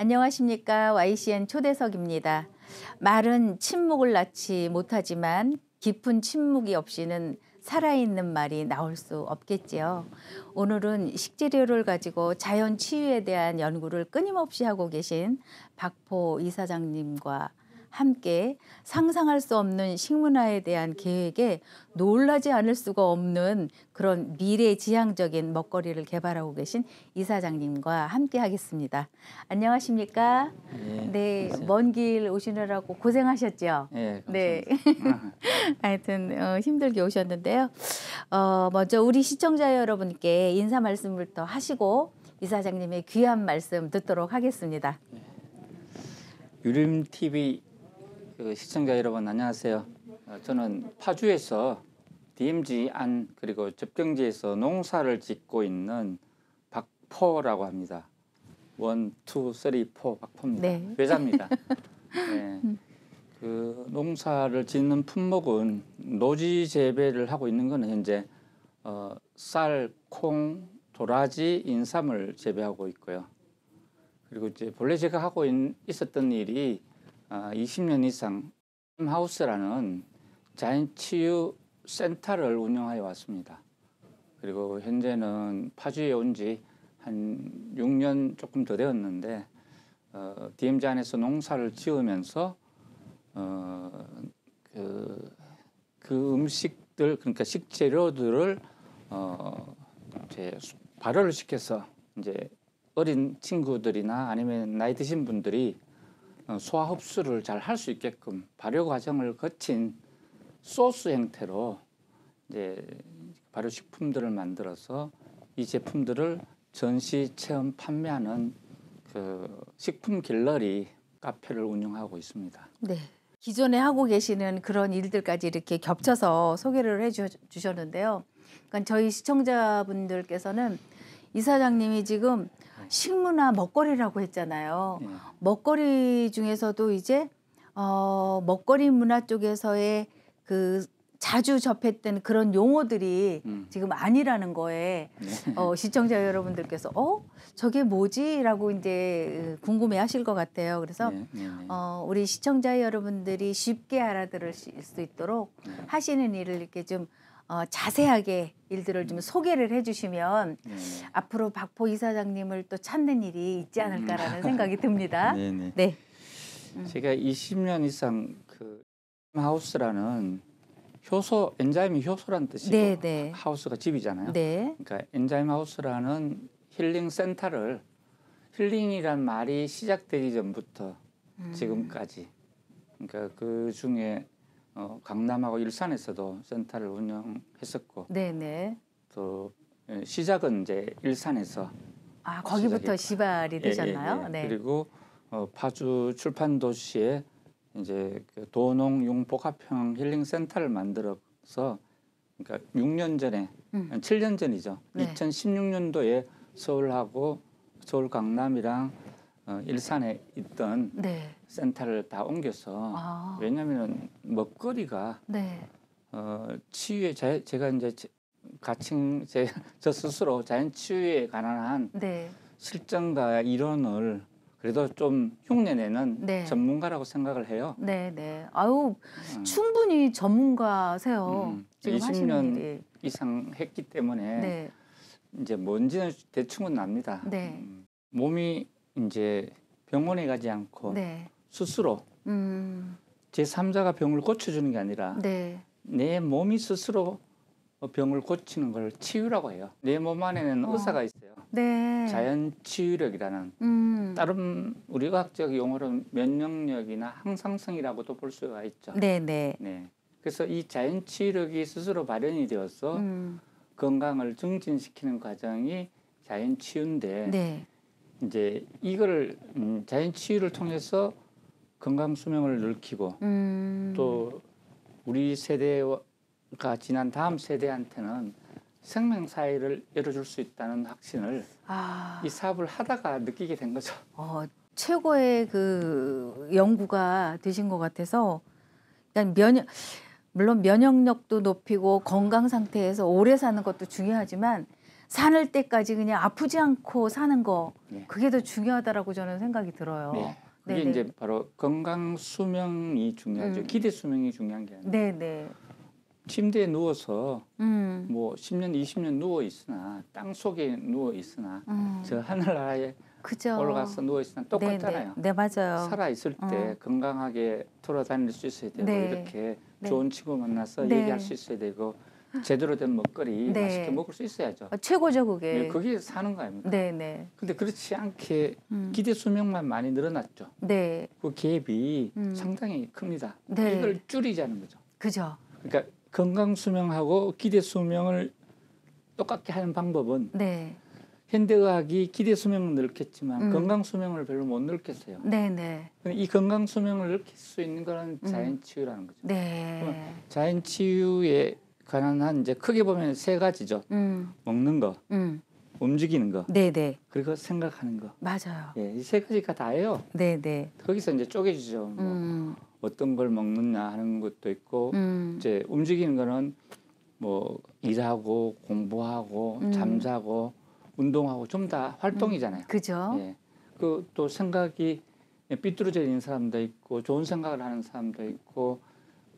안녕하십니까. YCN 초대석입니다. 말은 침묵을 낳지 못하지만 깊은 침묵이 없이는 살아있는 말이 나올 수 없겠지요. 오늘은 식재료를 가지고 자연 치유에 대한 연구를 끊임없이 하고 계신 박포 이사장님과 함께 상상할 수 없는 식문화에 대한 계획에 놀라지 않을 수가 없는 그런 미래지향적인 먹거리를 개발하고 계신 이사장님과 함께 하겠습니다. 안녕하십니까? 네, 먼 길 오시느라고 고생하셨죠? 예, 네. 감사합니다. 하여튼 힘들게 오셨는데요. 먼저 우리 시청자 여러분께 인사 말씀부터 하시고 이사장님의 귀한 말씀 듣도록 하겠습니다. 유림TV 시청자 여러분 안녕하세요. 저는 파주에서 DMZ 안 그리고 접경지에서 농사를 짓고 있는 박포라고 합니다. 1, 2, 3, 4 박포입니다. 네. 외자입니다. 네. 그 농사를 짓는 품목은 노지 재배를 하고 있는 것은 현재 쌀, 콩, 도라지, 인삼을 재배하고 있고요. 그리고 이제 본래 제가 하고 있었던 일이 20년 이상 하우스라는 자연치유 센터를 운영하여 왔습니다. 그리고 현재는 파주에 온 지 한 6년 조금 더 되었는데 DMZ 안에서 농사를 지으면서 그 음식들 그러니까 식재료들을 이제 발효를 시켜서 이제 어린 친구들이나 아니면 나이 드신 분들이 소화 흡수를 잘 할 수 있게끔 발효 과정을 거친 소스 형태로 이제 발효 식품들을 만들어서 이 제품들을 전시 체험 판매하는 그 식품 갤러리 카페를 운영하고 있습니다. 네. 기존에 하고 계시는 그런 일들까지 이렇게 겹쳐서 소개를 해주셨는데요. 그러니까 저희 시청자분들께서는 이사장님이 지금 식문화 먹거리라고 했잖아요. 먹거리 중에서도 이제 먹거리 문화 쪽에서의 그 자주 접했던 그런 용어들이 지금 아니라는 거에 시청자 여러분들께서 저게 뭐지? 라고 이제 궁금해 하실 것 같아요. 그래서 우리 시청자 여러분들이 쉽게 알아들을 수 있도록 하시는 일을 이렇게 좀 자세하게 일들을 좀 소개를 해주시면 앞으로 박포 이사장님을 또 찾는 일이 있지 않을까라는 생각이 듭니다. 네. 제가 20년 이상 그 하우스라는 효소, 엔자임이 효소란 뜻이고 네네. 하우스가 집이잖아요. 네. 그러니까 엔자임 하우스라는 힐링 센터를 힐링이란 말이 시작되기 전부터 지금까지 그러니까 그 중에 강남하고 일산에서도 센터를 운영했었고 네네. 또 시작은 이제 일산에서 거기부터 시발이 되셨나요? 예. 네. 그리고 파주 출판 도시에 이제 그 도농 융복합형 힐링 센터를 만들어서 그러니까 6년 전에 7년 전이죠. 네. 2016년도에 서울하고 서울 강남이랑 일산에 있던 네. 센터를 다 옮겨서 왜냐하면 먹거리가 치유에 제가 이제 가칭 저 스스로 자연 치유에 관한 실정과 이론을 그래도 좀 흉내내는 전문가라고 생각을 해요. 네네. 아유 충분히 전문가세요. 지금 20년 하시는 일이. 이상 했기 때문에 이제 뭔지는 대충은 납니다. 몸이 이제 병원에 가지 않고 스스로 제3자가 병을 고쳐주는 게 아니라 내 몸이 스스로 병을 고치는 걸 치유라고 해요. 내 몸 안에는 의사가 있어요. 자연 치유력이라는 다른 우리 의학적 용어로 면역력이나 항상성이라고도 볼 수가 있죠. 네. 그래서 이 자연 치유력이 스스로 발현이 되어서 건강을 증진시키는 과정이 자연 치유인데 이제 이거를 자연 치유를 통해서 건강 수명을 넓히고 또 우리 세대가 지난 다음 세대한테는 생명 사이를 열어줄 수 있다는 확신을 이 사업을 하다가 느끼게 된 거죠. 최고의 그 연구가 되신 것 같아서 물론 면역력도 높이고 건강 상태에서 오래 사는 것도 중요하지만 사는 때까지 그냥 아프지 않고 사는 거 네. 그게 더 중요하다라고 저는 생각이 들어요. 네. 그게 네네. 이제 바로 건강 수명이 중요하죠. 기대 수명이 중요한 게 아니라. 네네. 침대에 누워서 뭐 10년, 20년 누워 있으나 땅 속에 누워 있으나 저 하늘나라에 그죠. 올라가서 누워 있으나 똑같잖아요. 네, 맞아요. 살아 있을 때 건강하게 돌아다닐 수 있어야 되고 네. 이렇게 네. 좋은 친구 만나서 네. 얘기할 수 있어야 되고 제대로 된 먹거리 네. 맛있게 먹을 수 있어야죠. 최고죠 그게. 네, 그게 사는 거 아닙니까? 네네. 근데 그렇지 않게 기대 수명만 많이 늘어났죠. 네. 그 갭이 상당히 큽니다. 네. 이걸 줄이자는 거죠. 그죠. 그러니까 건강 수명하고 기대 수명을 똑같게 하는 방법은 네. 현대의학이 기대 수명은 넓겠지만 건강 수명을 별로 못 넓겠어요. 네네. 이 건강 수명을 넓힐 수 있는 거는 자연 치유라는 거죠. 네. 자연 치유에 관한 한 이제 크게 보면 세 가지죠. 먹는 거, 움직이는 거, 네네. 그리고 생각하는 거. 맞아요. 예, 이 세 가지가 다예요. 네네. 거기서 이제 쪼개지죠. 뭐 어떤 걸 먹느냐 하는 것도 있고, 이제 움직이는 거는 뭐 일하고 공부하고 잠자고 운동하고 좀 다 활동이잖아요. 그죠. 예. 그 또 생각이 삐뚤어져 있는 사람도 있고 좋은 생각을 하는 사람도 있고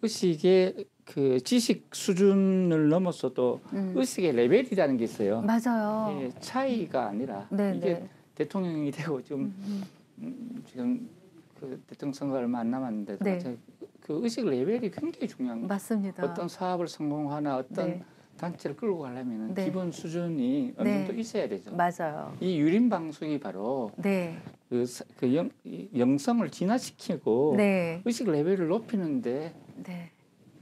의식의 그 지식 수준을 넘어서도 의식의 레벨이라는 게 있어요. 맞아요. 예, 차이가 아니라 네네. 이게 대통령이 되고 지금 지금 그 대통령 선거가 얼마 안 남았는데도 네. 그 의식 레벨이 굉장히 중요한 거예요. 맞습니다. 어떤 사업을 성공하나 어떤 네. 단체를 끌고 가려면 네. 기본 수준이 어느 네. 정도 있어야 되죠. 맞아요. 이 유림 방송이 바로 네. 그 영성을 진화시키고 네. 의식 레벨을 높이는데 네.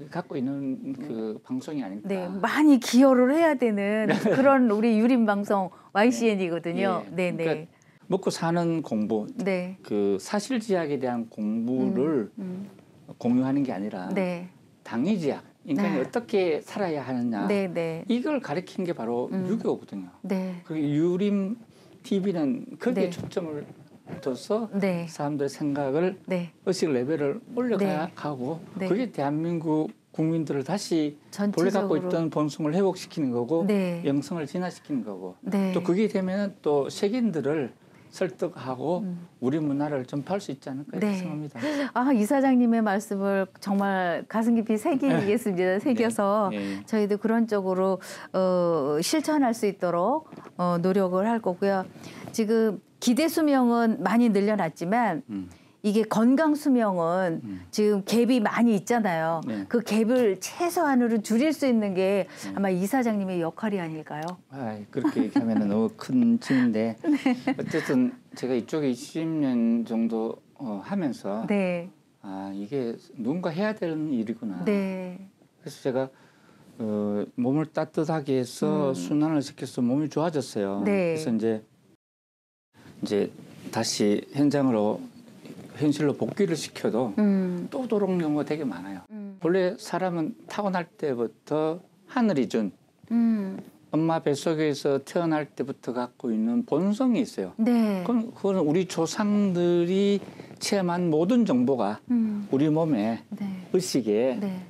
갖고 있는 그 방송이 아닐까. 네. 많이 기여를 해야 되는 그런 우리 유림 방송 YCN이거든요. 예. 네네. 그러니까 먹고 사는 공부, 네. 그 사실지학에 대한 공부를 공유하는 게 아니라 네. 당위지학, 인간이 네. 어떻게 살아야 하느냐 네네. 이걸 가르치는 게 바로 유교거든요. 네. 그 유림 TV는 거기에 네. 초점을 둬서 네. 사람들의 생각을 네. 의식 레벨을 올려가고 네. 그게 대한민국 국민들을 다시 본래 갖고 전체적으로. 있던 본성을 회복시키는 거고 네. 영성을 진화시키는 거고 네. 또 그게 되면 또 세계인들을 설득하고 우리 문화를 좀 팔 수 있지 않을까 이렇게 네. 생각합니다. 아, 이사장님의 말씀을 정말 가슴 깊이 새기겠습니다. 새겨서 네. 저희도 그런 쪽으로 실천할 수 있도록 노력을 할 거고요. 지금 기대 수명은 많이 늘려놨지만 이게 건강 수명은 지금 갭이 많이 있잖아요. 네. 그 갭을 최소한으로 줄일 수 있는 게 아마 이사장님의 역할이 아닐까요? 그렇게 얘기하면 너무 큰 짐인데 어쨌든 제가 이쪽에 20년 정도 하면서 네. 이게 누군가 해야 되는 일이구나. 네. 그래서 제가 몸을 따뜻하게 해서 순환을 시켜서 몸이 좋아졌어요. 네. 그래서 이제 다시 현실로 복귀를 시켜도 또 도록 경우가 되게 많아요. 원래 사람은 타고날 때부터 하늘이 준 엄마 뱃속에서 태어날 때부터 갖고 있는 본성이 있어요. 네. 그건 우리 조상들이 체험한 모든 정보가 우리 몸에 네. 의식에 네.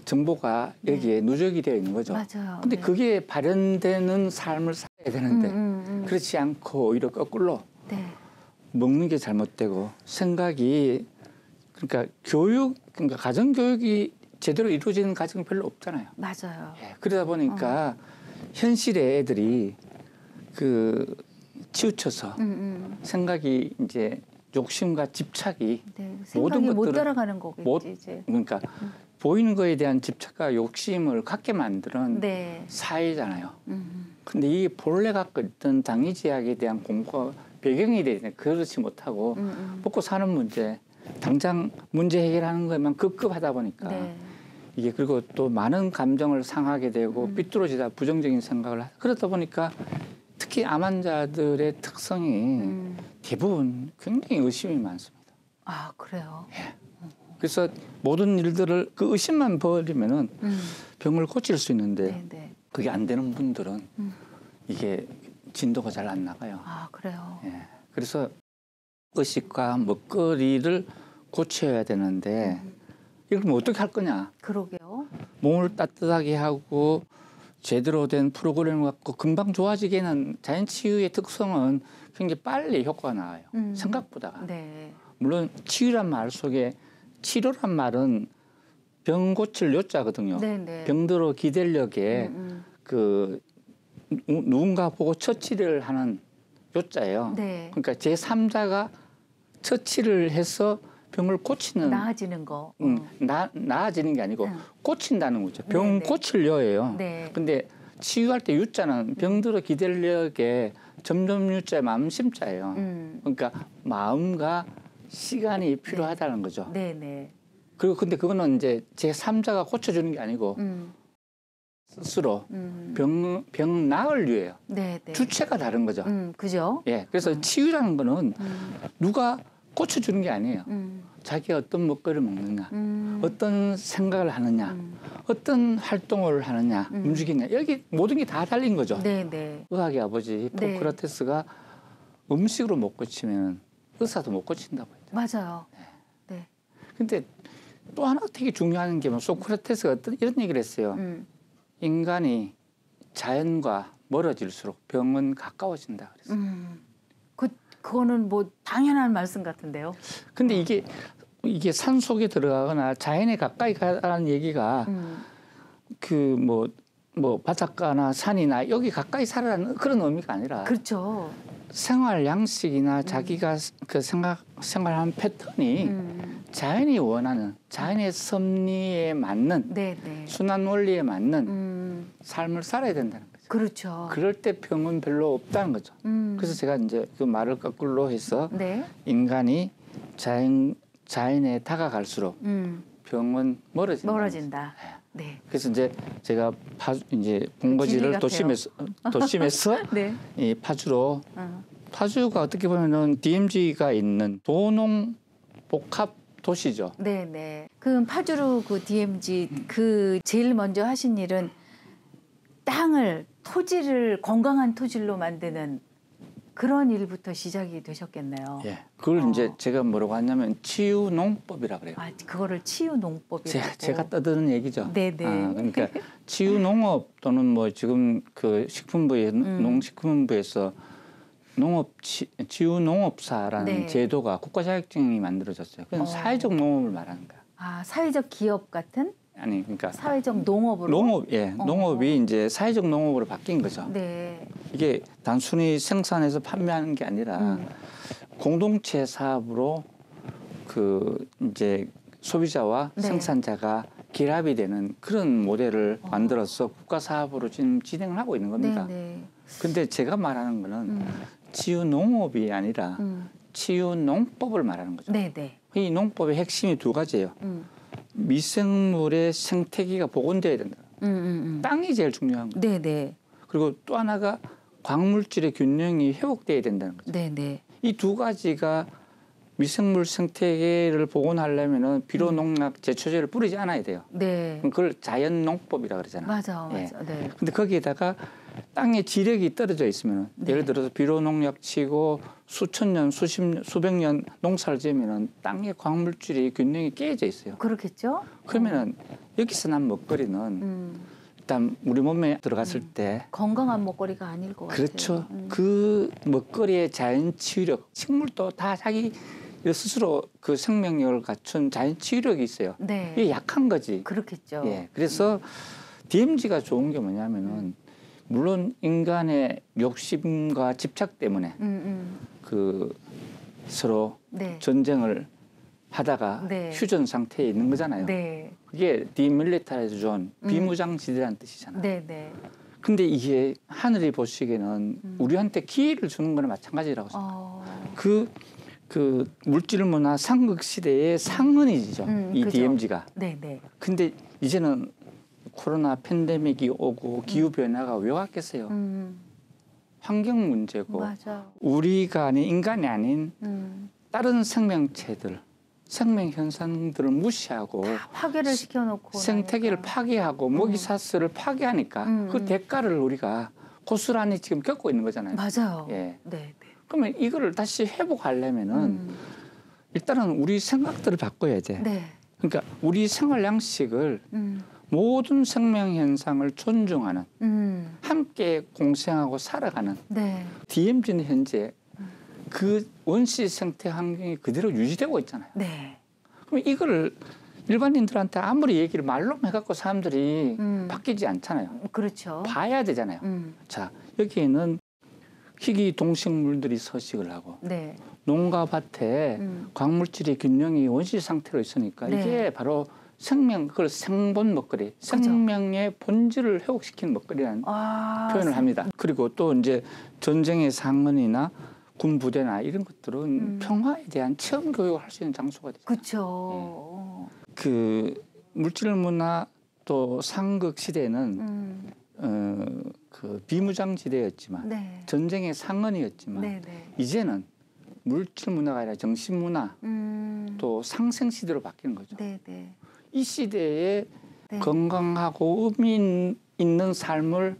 정보가 여기에 누적이 되어 있는 거죠. 맞아요. 근데 네. 그게 발현되는 삶을 살아야 되는데 그렇지 않고 오히려 거꾸로 네. 먹는 게 잘못되고 생각이 그러니까 그러니까 가정 교육이 제대로 이루어지는 가정이 별로 없잖아요. 맞아요. 예, 그러다 보니까 현실의 애들이 그 치우쳐서 생각이 이제 욕심과 집착이 네. 모든 생각이 못 것들을 따라가는 거겠지 이제. 그러니까 보이는 거에 대한 집착과 욕심을 갖게 만드는 네. 사회잖아요. 근데 이 본래 갖고 있던 당위지학에 대한 공부가 배경이 되는데 그렇지 못하고 먹고 사는 문제, 당장 문제 해결하는 것만 급급하다 보니까 네. 이게 그리고 또 많은 감정을 상하게 되고 삐뚤어지다 부정적인 생각을 그러다 보니까 특히 암 환자들의 특성이 대부분 굉장히 의심이 많습니다. 아, 그래요? 예. 그래서 모든 일들을 그 의심만 버리면은 병을 고칠 수 있는데 네, 네. 그게 안 되는 분들은 이게 진도가 잘 안 나가요. 아, 그래요? 예. 그래서 의식과 먹거리를 고쳐야 되는데 이걸 뭐 어떻게 할 거냐? 그러게요. 몸을 따뜻하게 하고 제대로 된 프로그램을 갖고 금방 좋아지기에는 자연치유의 특성은 굉장히 빨리 효과가 나와요. 생각보다가. 네. 물론 치유란 말 속에 치료란 말은 병 고칠 요자거든요. 네네. 병들어 기대력에 그 누군가 보고 처치를 하는 요자예요. 네. 그러니까 제3자가 처치를 해서 병을 고치는 나아지는 거. 나아지는 게 아니고 고친다는 거죠. 병 네네. 고칠 요예요. 네. 근데 치유할 때 유자는 병들어 기대력에 점점 유자의 마음심자예요. 그러니까 마음과 시간이 필요하다는 거죠. 네네. 그리고 근데 그거는 이제 제3자가 고쳐주는 게 아니고 스스로 병 나을 위해요. 네네. 주체가 다른 거죠. 그죠? 예. 그래서 치유라는 거는 누가 고쳐주는 게 아니에요. 자기가 어떤 먹거리를 먹느냐, 어떤 생각을 하느냐, 어떤 활동을 하느냐, 움직이냐, 여기 모든 게 다 달린 거죠. 네네. 의학의 아버지 히포크라테스가 음식으로 못 고치면 의사도 못 고친다고 했죠. 맞아요. 네. 근데 또 하나 되게 중요한 게 뭐 소크라테스가 이런 얘기를 했어요. 인간이 자연과 멀어질수록 병은 가까워진다 그랬어요. 그거는 뭐 당연한 말씀 같은데요. 근데 이게 산 속에 들어가거나 자연에 가까이 가라는 얘기가 그 뭐 바닷가나 산이나 여기 가까이 살아라는 그런 의미가 아니라 그렇죠. 생활 양식이나 자기가 그 생활하는 패턴이 자연이 원하는 자연의 섭리에 맞는 네네. 순환 원리에 맞는 삶을 살아야 된다는 거죠. 그렇죠. 그럴 때 병은 별로 없다는 거죠. 그래서 제가 이제 그 말을 거꾸로 해서 네. 인간이 자연에 다가갈수록 병은 멀어진다. 네. 그래서 이제 제가 이제 본거지를 도심에서 네. 이 파주로 파주가 어떻게 보면은 DMZ가 있는 도농 복합 도시죠. 네네. 그 파주로 그 DMZ 그 제일 먼저 하신 일은 토지를 건강한 토질로 만드는 그런 일부터 시작이 되셨겠네요. 예. 그걸 이제 제가 뭐라고 하냐면 치유농법이라 그래요. 아, 그거를 치유농법이라고. 제가 떠드는 얘기죠. 네네. 그러니까 치유농업 또는 뭐 지금 그 식품부의 농식품부에서 치유농업사라는 제도가 국가자격증이 만들어졌어요. 그건 사회적 농업을 말하는 거야. 아, 사회적 기업 같은? 아니, 그러니까 사회적 농업으로. 농업이 이제 사회적 농업으로 바뀐 거죠. 네. 이게 단순히 생산해서 판매하는 게 아니라 공동체 사업으로 그 이제 소비자와 생산자가 결합이 되는 그런 모델을 만들어서 국가 사업으로 지금 진행을 하고 있는 겁니다. 근데 제가 말하는 거는 치유 농업이 아니라 치유 농법을 말하는 거죠. 네네. 이 농법의 핵심이 두 가지예요. 미생물의 생태계가 복원돼야 된다. 땅이 제일 중요한 거예요. 네네. 그리고 또 하나가 광물질의 균형이 회복돼야 된다는 거죠. 네네. 이 두 가지가 미생물 생태계를 복원하려면은 비료농약 제초제를 뿌리지 않아야 돼요. 네. 그걸 자연농법이라 그러잖아요. 맞아. 예. 네. 근데 거기에다가 땅의 지력이 떨어져 있으면 예를 들어서 비료농약 치고 수천 년, 수백 년 농사를 지으면은 땅의 광물질이 균형이 깨져 있어요. 그렇겠죠? 그러면은 여기서 난 먹거리는 일단 우리 몸에 들어갔을 때 건강한 먹거리가 아닐 것 같아요. 그렇죠. 그 먹거리의 자연 치유력, 식물도 다 자기 스스로 그 생명력을 갖춘 자연 치유력이 있어요. 네. 이게 약한 거지. 그렇겠죠. 예. 그래서 DMZ가 좋은 게 뭐냐면은 물론 인간의 욕심과 집착 때문에 그 서로 전쟁을 하다가 휴전 상태에 있는 거잖아요. 네. 그게 디밀리타리즈 존, 비무장지대라는 뜻이잖아요. 네. 근데 이게 하늘이 보시기에는 우리한테 기회를 주는 거나 마찬가지라고 생각해요. 그 물질 문화 삼국 시대의 상흔이죠. 이 그죠. DMZ가. 네네. 근데 이제는 코로나 팬데믹이 오고 기후 변화가 왜 왔겠어요? 환경 문제고 맞아. 우리가 아닌 인간이 아닌 다른 생명체들, 생명 현상들을 무시하고 파괴를 시켜놓고 생태계를 파괴하고 먹이사슬을 파괴하니까 그 대가를 우리가 고스란히 지금 겪고 있는 거잖아요. 맞아요. 예. 네. 그러면 이거를 다시 회복하려면은 일단은 우리 생각들을 바꿔야 돼. 네. 그러니까 우리 생활 양식을 모든 생명 현상을 존중하는 함께 공생하고 살아가는 네. DMZ는 현재 그 원시 생태 환경이 그대로 유지되고 있잖아요. 네. 그럼 이거를 일반인들한테 아무리 얘기를 말로 해갖고 사람들이 바뀌지 않잖아요. 그렇죠. 봐야 되잖아요. 자, 여기에는 희귀 동식물들이 서식을 하고 네. 농가 밭에 광물질의 균형이 원시 상태로 있으니까 네. 이게 바로 생명, 그걸 생본 먹거리, 그죠. 생명의 본질을 회복시키는 먹거리라는 표현을 합니다. 그리고 또 이제 전쟁의 상흔이나 군 부대나 이런 것들은 평화에 대한 체험 교육을 할 수 있는 장소가 되죠. 그렇죠. 그 물질 문화 또 상극 시대는 그 비무장지대였지만 네. 전쟁의 상흔이었지만 네, 네. 이제는 물질 문화가 아니라 정신 문화 또 상생 시대로 바뀌는 거죠. 네, 네. 이 시대에 네. 건강하고 의미 있는 삶을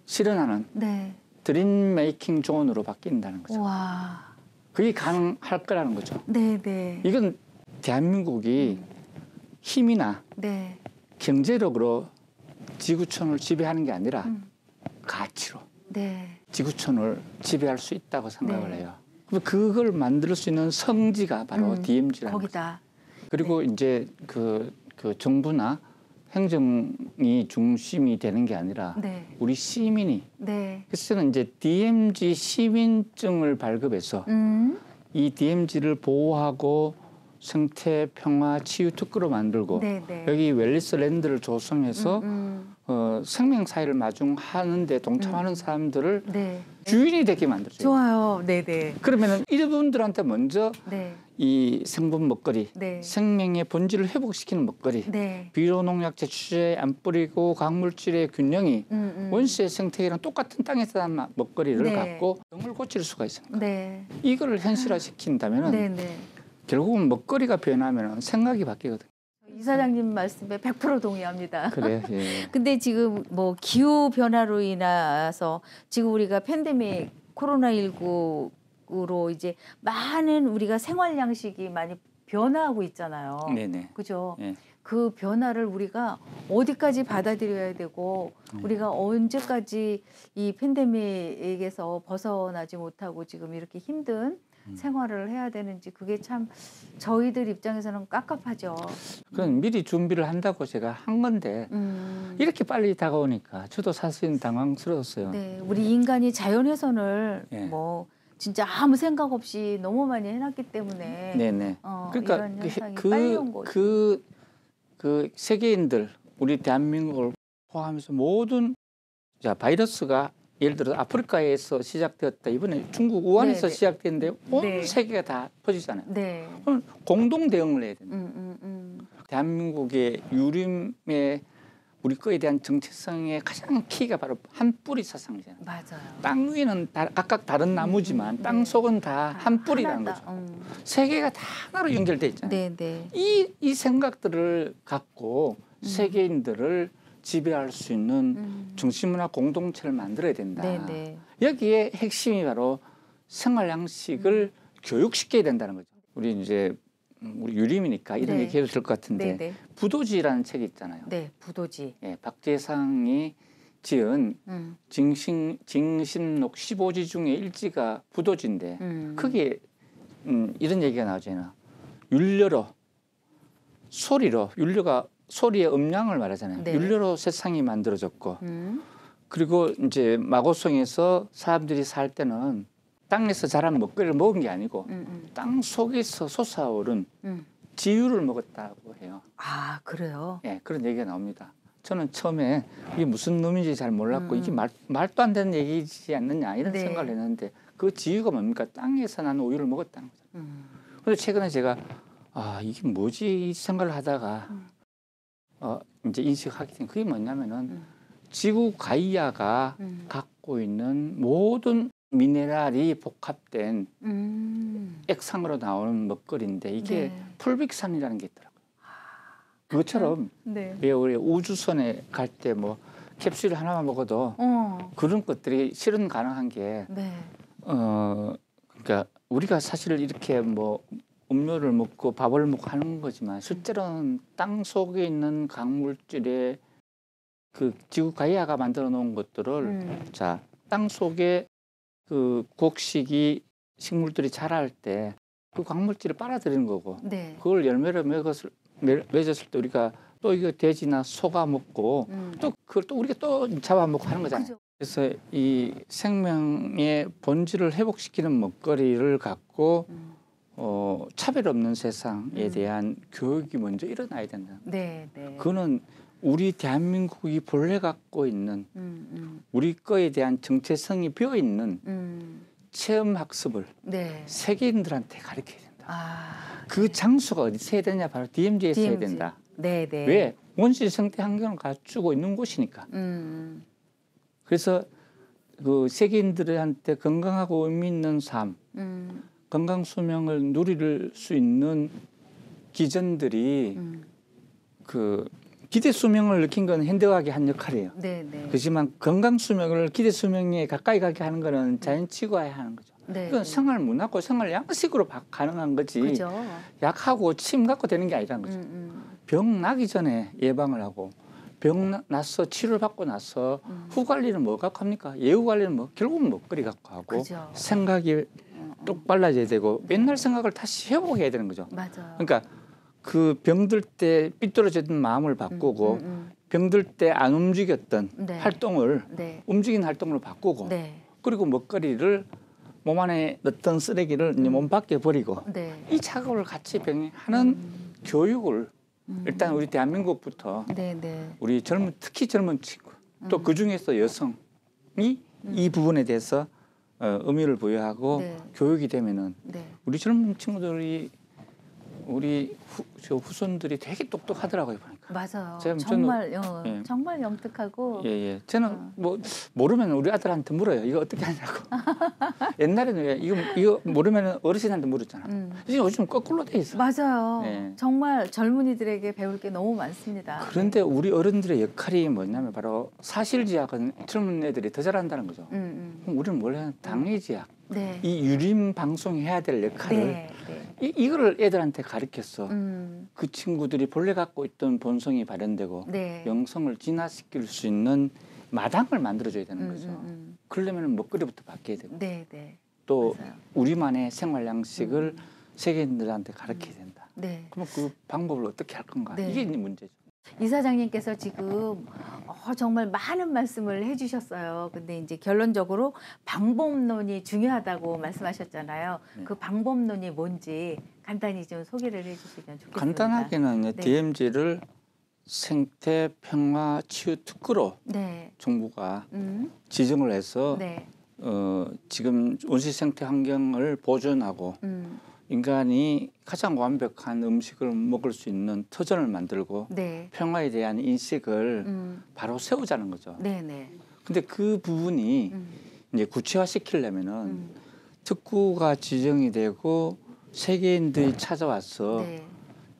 실현하는 네. 드림 메이킹 존으로 바뀐다는 거죠. 와. 그게 가능할 거라는 거죠. 네, 네. 이건 대한민국이 힘이나 네. 경제력으로 지구촌을 지배하는 게 아니라 가치로 네. 지구촌을 지배할 수 있다고 생각을 네. 해요. 그걸 만들 수 있는 성지가 바로 DMZ라는 거기다. 거죠. 그리고 네. 이제 그 정부나 행정이 중심이 되는 게 아니라 네. 우리 시민이. 네. 그래서 저는 이제 DMZ 시민증을 발급해서 이 DMZ를 보호하고 생태 평화 치유 특구로 만들고 네, 네. 여기 웰리스 랜드를 조성해서 생명 사이를 마중하는데 동참하는 사람들을 네. 주인이 되게 만들죠. 좋아요. 네, 네. 그러면은 이분들한테 먼저 네. 이 생분 먹거리, 네. 생명의 본질을 회복시키는 먹거리, 네. 비료농약 제초제 안 뿌리고 광물질의 균형이 원시의 생태계랑 똑같은 땅에서 난 먹거리를 네. 갖고 병을 고칠 수가 있습니다. 네. 이거를 현실화시킨다면은 네, 네. 결국은 먹거리가 변하면 생각이 바뀌거든요. 이사장님 말씀에 100% 동의합니다. 그래요. 예. 근데 지금 뭐 기후 변화로 인해서 지금 우리가 팬데믹 코로나19로 이제 많은 우리가 생활 양식이 많이 변화하고 있잖아요. 네네. 그죠? 예. 그 변화를 우리가 어디까지 받아들여야 되고 우리가 언제까지 이 팬데믹에서 벗어나지 못하고 지금 이렇게 힘든 생활을 해야 되는지 그게 참 저희들 입장에서는 깝깝하죠. 그건 미리 준비를 한다고 제가 한 건데 이렇게 빨리 다가오니까 저도 사실 당황스러웠어요. 네, 우리 인간이 자연훼손을 예. 뭐 진짜 아무 생각 없이 너무 많이 해놨기 때문에 네네. 그러니까 이런 현상이 빨리 온 거죠. 그 세계인들 우리 대한민국을 포함해서 모든 바이러스가 예를 들어 아프리카에서 시작되었다. 이번에 중국 우한에서 네네. 시작됐는데 온 네. 세계가 다 퍼지잖아요. 네. 그럼 공동 대응을 해야 됩니다. 음. 대한민국의 유림의 우리 거에 대한 정체성의 가장 키가 바로 한 뿌리 사상이잖아요. 맞아요. 땅 위는 각각 다른 나무지만 땅 네. 속은 다 한 뿌리라는 하나다. 거죠. 세계가 다 하나로 연결돼 있잖아요. 네. 이 생각들을 갖고 세계인들을 지배할 수 있는 중심문화 공동체를 만들어야 된다. 네. 여기에 핵심이 바로 생활 양식을 교육시켜야 된다는 거죠. 우리 이제 우리 유림이니까 이런 네. 얘기해도 될 것 같은데 네. 부도지라는 책이 있잖아요. 네, 부도지. 예, 박재상이 지은 징신록 15지 중에 1지가 부도지인데 거기에 이런 얘기가 나오잖아요. 율려로 소리로 율려가 소리의 음량을 말하잖아요. 네. 율려로 세상이 만들어졌고 그리고 이제 마고성에서 사람들이 살 때는 땅에서 자란 먹거리를 먹은 게 아니고 땅 속에서 솟아오른 지유를 먹었다고 해요. 아, 그래요? 예, 그런 얘기가 나옵니다. 저는 처음에 이게 무슨 놈인지 잘 몰랐고 이게 말도 안 되는 얘기지 않느냐 이런 네. 생각을 했는데 그 지유가 뭡니까? 땅에서 난 우유를 먹었다는 거죠. 그래서 최근에 제가 이게 뭐지 이 생각을 하다가 이제 인식하게 된 그게 뭐냐면은 지구 가이아가 갖고 있는 모든 미네랄이 복합된 액상으로 나오는 먹거리인데 이게 네. 풀빅산이라는 게 있더라고요. 그것처럼 네. 왜 우리 우주선에 갈 때 뭐 캡슐 하나만 먹어도 그런 것들이 실현 가능한 게 네. 그러니까 우리가 사실 이렇게 뭐 음료를 먹고 밥을 먹고 하는 거지만 실제로는 땅 속에 있는 강물질의 그 지구 가이아가 만들어 놓은 것들을 자, 땅 속에 그 곡식이 식물들이 자랄 때 그 광물질을 빨아들이는 거고 네. 그걸 열매를 맺었을 때 우리가 또 이거 돼지나 소가 먹고 또 그걸 또 우리가 또 잡아먹고 하는 거잖아요. 그죠. 그래서 이 생명의 본질을 회복시키는 먹거리를 갖고 차별 없는 세상에 대한 교육이 먼저 일어나야 된다. 네, 네. 그거는 우리 대한민국이 본래 갖고 있는 우리 거에 대한 정체성이 비어 있는 체험 학습을 네. 세계인들한테 가르쳐야 된다. 그 장소가 어디서 해야 되냐? 바로 DMZ에서 해야 된다. 네, 네. 왜? 원시 생태 환경을 갖추고 있는 곳이니까. 그래서 그 세계인들한테 건강하고 의미 있는 삶, 건강 수명을 누릴 수 있는 기전들이 그 기대 수명을 느낀 건 현대과학이 한 역할이에요. 네네. 그렇지만 건강 수명을 기대 수명에 가까이 가게 하는 거는 자연치유가 하는 거죠. 네. 이건 생활 문화고 생활 양식으로 가능한 거지. 그죠. 약하고 침 갖고 되는 게 아니라는 거죠. 병 나기 전에 예방을 하고 병 나서 치료를 받고 나서 후 관리는 뭐 갖고 합니까? 예후 관리는 뭐 결국은 먹거리 갖고 하고 그죠. 생각이 똑발라져야 되고 맨날 생각을 다시 회복해야 되는 거죠. 맞아. 그러니까 그 병들 때 삐뚤어졌던 마음을 바꾸고 병들 때 안 움직였던 네. 활동을 네. 움직이는 활동으로 바꾸고 네. 그리고 먹거리를 몸 안에 넣던 쓰레기를 이제 몸 밖에 버리고 네. 이 작업을 같이 병행하는 교육을 일단 우리 대한민국부터 우리 특히 젊은 친구 또 그중에서 여성이 이 부분에 대해서 의미를 부여하고 네. 교육이 되면은 네. 우리 젊은 친구들이 우리 후손들이 되게 똑똑하더라고요 보니까. 맞아요. 정말 예. 정말 영특하고. 예예. 저는 뭐 모르면 우리 아들한테 물어요. 이거 어떻게 하냐고. 옛날에는 이거 모르면 어르신한테 물었잖아. 요즘 거꾸로 돼 있어. 맞아요. 예. 정말 젊은이들에게 배울 게 너무 많습니다. 그런데 우리 어른들의 역할이 뭐냐면 바로 사실지약은 젊은 애들이 더 잘한다는 거죠. 그럼 우리는 뭘 해야 당위지약. 네. 이 유림 방송이 해야 될 역할을 네. 네. 이거를 애들한테 가르쳤어. 그 친구들이 본래 갖고 있던 본성이 발현되고 네. 영성을 진화시킬 수 있는 마당을 만들어줘야 되는 거죠. 그러려면 먹거리부터 바뀌어야 되고 네. 네. 또 맞아요. 우리만의 생활 양식을 세계인들한테 가르쳐야 된다. 네. 그럼 그 방법을 어떻게 할 건가? 네. 이게 문제죠. 이사장님께서 지금 정말 많은 말씀을 해주셨어요. 근데 이제 결론적으로 방법론이 중요하다고 말씀하셨잖아요. 네. 그 방법론이 뭔지 간단히 좀 소개를 해주시면 좋겠습니다. 간단하게는 네. DMZ를 생태 평화 치유 특구로 네. 정부가 지정을 해서 네. 지금 원시 생태 환경을 보존하고 인간이 가장 완벽한 음식을 먹을 수 있는 터전을 만들고 네. 평화에 대한 인식을 바로 세우자는 거죠. 네네. 근데 그 부분이 이제 구체화시키려면은 특구가 지정이 되고 세계인들이 찾아와서 네.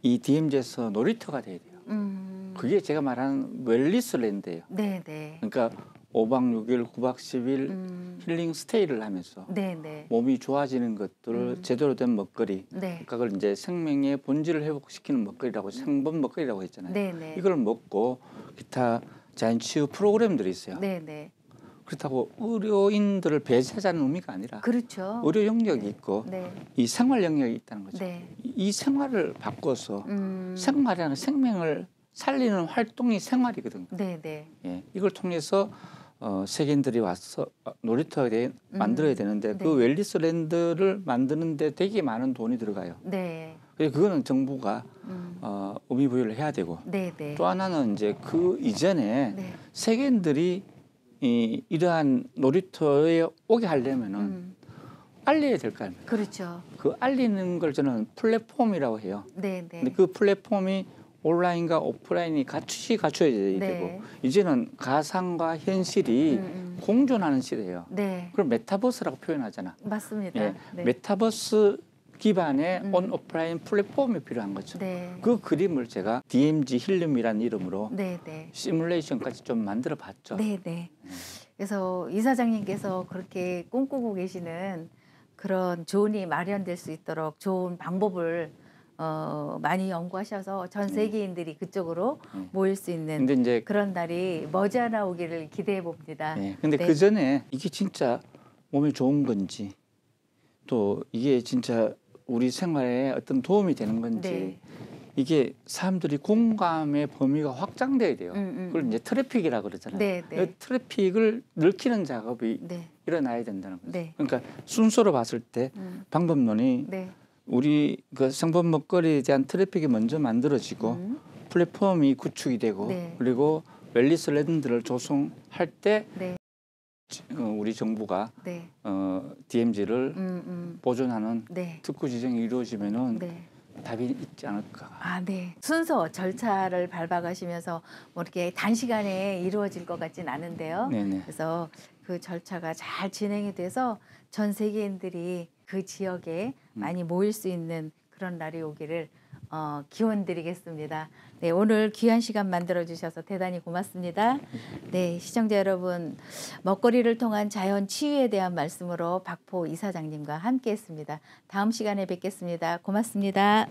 이 DMZ에서 놀이터가 돼야 돼요. 그게 제가 말하는 웰니스랜드예요. 네네. 그러니까 5박 6일, 9박 10일 힐링 스테이를 하면서 네네. 몸이 좋아지는 것들을 제대로 된 먹거리, 네. 그걸 이제 생명의 본질을 회복시키는 먹거리라고 생본 먹거리라고 했잖아요. 네네. 이걸 먹고 기타 자연치유 프로그램들이 있어요. 네네. 그렇다고 의료인들을 배제하자는 의미가 아니라 그렇죠. 의료 영역이 있고 네. 이 생활 영역이 있다는 거죠. 네. 이 생활을 바꿔서 생활이라는 생명을 살리는 활동이 생활이거든요. 네네. 예, 이걸 통해서 세계인들이 와서 놀이터에 만들어야 되는데 네. 그 웰니스랜드를 만드는데 되게 많은 돈이 들어가요. 네. 그래서 그거는 정부가 의미 부여를 해야 되고 네네. 또 하나는 이제 그 이전에 네. 세계인들이 이러한 놀이터에 오게 하려면은 알려야 될 거 아닙니까? 그렇죠. 그 알리는 걸 저는 플랫폼이라고 해요. 네네. 근데 그 플랫폼이 온라인과 오프라인이 같이 갖춰야 네. 되고 이제는 가상과 현실이 공존하는 시대예요. 네. 그걸 메타버스라고 표현하잖아. 맞습니다. 예, 네. 메타버스 기반의 온 오프라인 플랫폼이 필요한 거죠. 네. 그 그림을 제가 DMZ 힐름이라는 이름으로 네네. 시뮬레이션까지 좀 만들어 봤죠. 네네. 그래서 이사장님께서 그렇게 꿈꾸고 계시는 그런 조언이 마련될 수 있도록 좋은 방법을 많이 연구하셔서 전 세계인들이 그쪽으로 모일 수 있는 이제 그런 날이 머지않아 오기를 기대해 봅니다. 근데 그 전에 이게 진짜 몸에 좋은 건지 또 이게 진짜 우리 생활에 어떤 도움이 되는 건지 이게 사람들이 공감의 범위가 확장돼야 돼요. 그걸 이제 트래픽이라고 그러잖아요. 그 트래픽을 넓히는 작업이 일어나야 된다는 거죠. 그러니까 순서로 봤을 때 방법론이 우리 그 생본 먹거리에 대한 트래픽이 먼저 만들어지고 플랫폼이 구축이 되고 그리고 웰니스 랜드를 조성할 때 우리 정부가 DMZ를 보존하는 특구 지정이 이루어지면은 답이 있지 않을까. 순서 절차를 밟아가시면서 뭐 이렇게 단시간에 이루어질 것 같진 않은데요. 그래서 그 절차가 잘 진행이 돼서 전 세계인들이 그 지역에 많이 모일 수 있는 그런 날이 오기를 기원드리겠습니다. 오늘 귀한 시간 만들어 주셔서 대단히 고맙습니다. 시청자 여러분, 먹거리를 통한 자연 치유에 대한 말씀으로 박포 이사장님과 함께했습니다. 다음 시간에 뵙겠습니다. 고맙습니다.